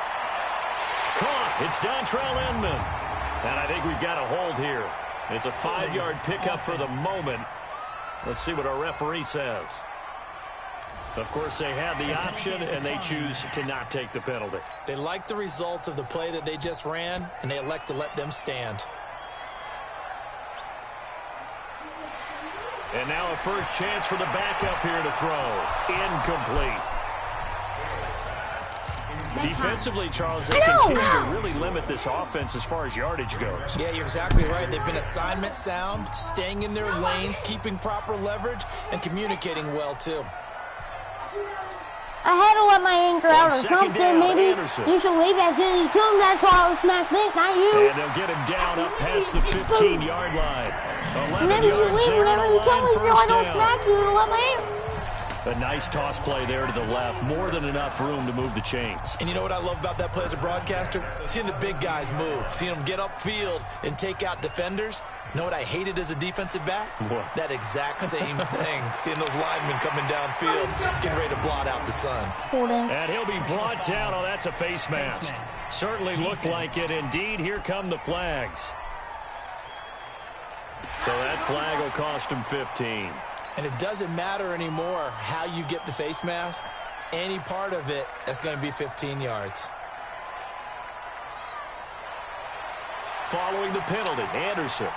Caught. It's Dontrell Inman. And I think we've got a hold here. It's a 5-yard pickup for the moment. Let's see what our referee says. Of course, they had the option, and they choose to not take the penalty. They like the results of the play that they just ran, and they elect to let them stand. And now a first chance for the backup here to throw. Incomplete. Defensively, Charles, they continue to really limit this offense as far as yardage goes. Yeah, you're exactly right. They've been assignment sound, staying in their lanes, keeping proper leverage, and communicating well, too. I had to let my anger out or something. Maybe you should leave as soon as you come. That's why I was smacked this, not you. And they'll get him down up past the 15-yard line. Maybe you should leave whenever you tell me so I don't smack you to let my anger. A nice toss play there to the left. More than enough room to move the chains. And you know what I love about that play as a broadcaster? Seeing the big guys move. Seeing them get upfield and take out defenders. You know what I hated as a defensive back? What? That exact same thing. Seeing those linemen coming downfield, getting ready to blot out the sun. And he'll be brought down. Oh, that's a face mask. Certainly looked like it. Indeed, here come the flags. So that flag will cost him 15. And it doesn't matter anymore how you get the face mask. Any part of it, that's going to be 15 yards. Following the penalty, Anderson.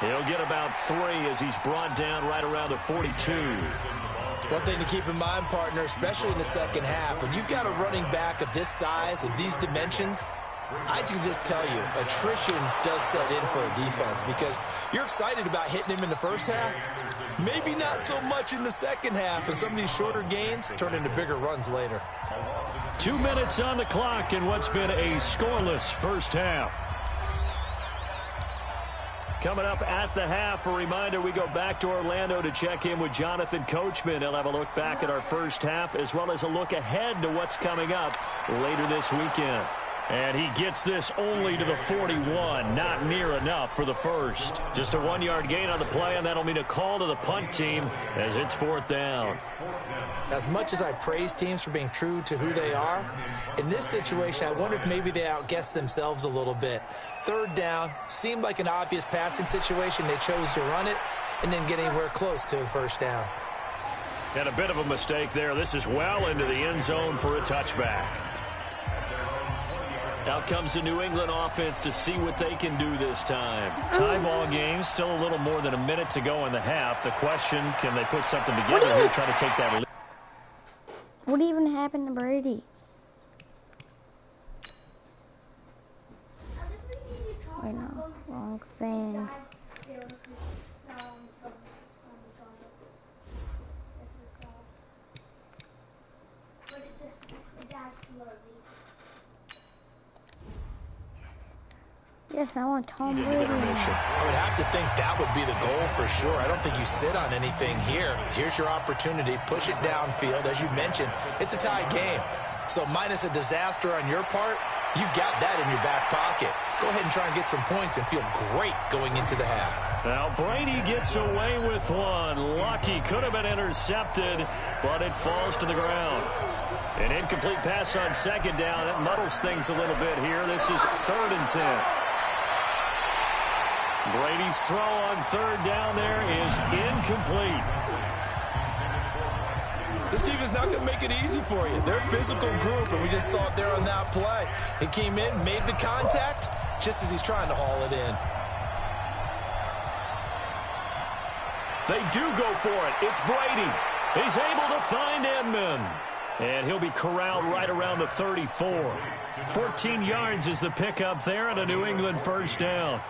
He'll get about 3 as he's brought down right around the 42. One thing to keep in mind, partner, especially in the second half, when you've got a running back of this size, of these dimensions, I can just tell you, attrition does set in for a defense because you're excited about hitting him in the first half. Maybe not so much in the second half, and some of these shorter gains turn into bigger runs later. 2 minutes on the clock in what's been a scoreless first half. Coming up at the half, a reminder, we go back to Orlando to check in with Jonathan Coachman. He'll have a look back at our first half as well as a look ahead to what's coming up later this weekend. And he gets this only to the 41. Not near enough for the first. Just a 1-yard gain on the play, and that'll mean a call to the punt team as it's 4th down. As much as I praise teams for being true to who they are, in this situation, I wonder if maybe they outguessed themselves a little bit. 3rd down, seemed like an obvious passing situation. They chose to run it and didn't get anywhere close to the first down. And a bit of a mistake there. This is well into the end zone for a touchback. Out comes the New England offense to see what they can do this time. Tie ball game, still a little more than a minute to go in the half. The question, can they put something together here, try to take that lead? What even happened to Brady? Wait, no, wrong thing. Yes, I want Tom Brady. I would have to think that would be the goal for sure. I don't think you sit on anything here. Here's your opportunity. Push it downfield. As you mentioned, it's a tie game. So minus a disaster on your part, you've got that in your back pocket. Go ahead and try and get some points and feel great going into the half. Now Brady gets away with one. Lucky, could have been intercepted, but it falls to the ground. An incomplete pass on 2nd down. That muddles things a little bit here. This is 3rd and 10. Brady's throw on 3rd down there is incomplete. This defense not going to make it easy for you. They're a physical group, and we just saw it there on that play. He came in, made the contact, just as he's trying to haul it in. They do go for it. It's Brady. He's able to find Inman. And he'll be corralled right around the 34. 14 yards is the pickup there and a New England first down.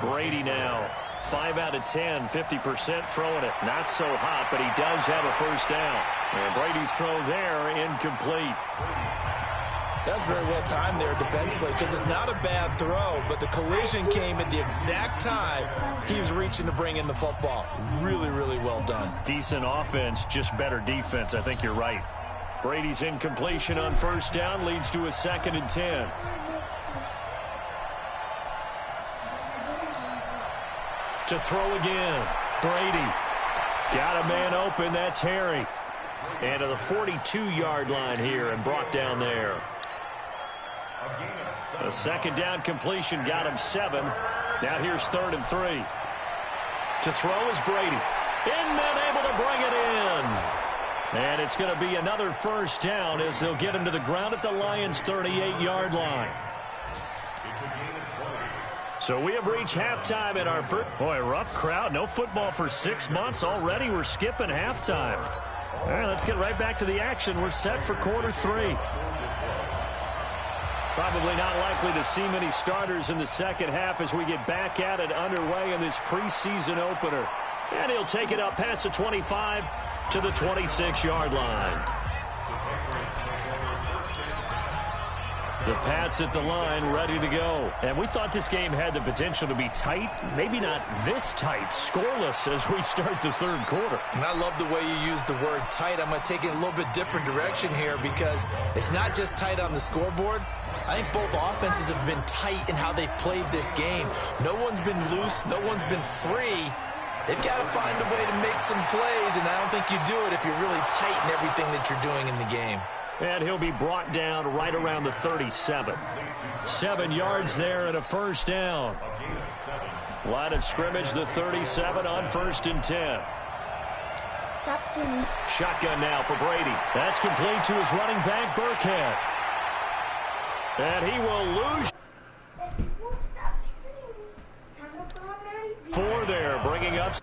Brady now, 5 out of 10, 50% throwing it. Not so hot, but he does have a first down. And Brady's throw there, incomplete. That's very well timed there defensively because it's not a bad throw, but the collision came at the exact time he was reaching to bring in the football. Really, really well done. Decent offense, just better defense. I think you're right. Brady's incompletion on first down leads to a 2nd and 10. To throw again. Brady. Got a man open. That's Harry. And to the 42-yard line here and brought down there. A 2nd down completion got him 7. Now here's 3rd and 3. To throw is Brady. And then able to bring it in. And it's going to be another first down as they'll get him to the ground at the Lions' 38-yard line. So we have reached halftime in our first. Boy, rough crowd. No football for 6 months already. We're skipping halftime. All right, let's get right back to the action. We're set for quarter 3. Probably not likely to see many starters in the second half as we get back at it underway in this preseason opener. And he'll take it up past the 25 to the 26-yard line. The Pats at the line, ready to go. And we thought this game had the potential to be tight. Maybe not this tight, scoreless as we start the 3rd quarter. And I love the way you use the word tight. I'm going to take it in a little bit different direction here because it's not just tight on the scoreboard. I think both offenses have been tight in how they've played this game. No one's been loose. No one's been free. They've got to find a way to make some plays, and I don't think you do it if you're really tight in everything that you're doing in the game. And he'll be brought down right around the 37. 7 yards there and a first down. Line of scrimmage, the 37 on 1st and 10. Stop streaming. Shotgun now for Brady. That's complete to his running back, Burkhead. And he will lose. 4 there, bringing up.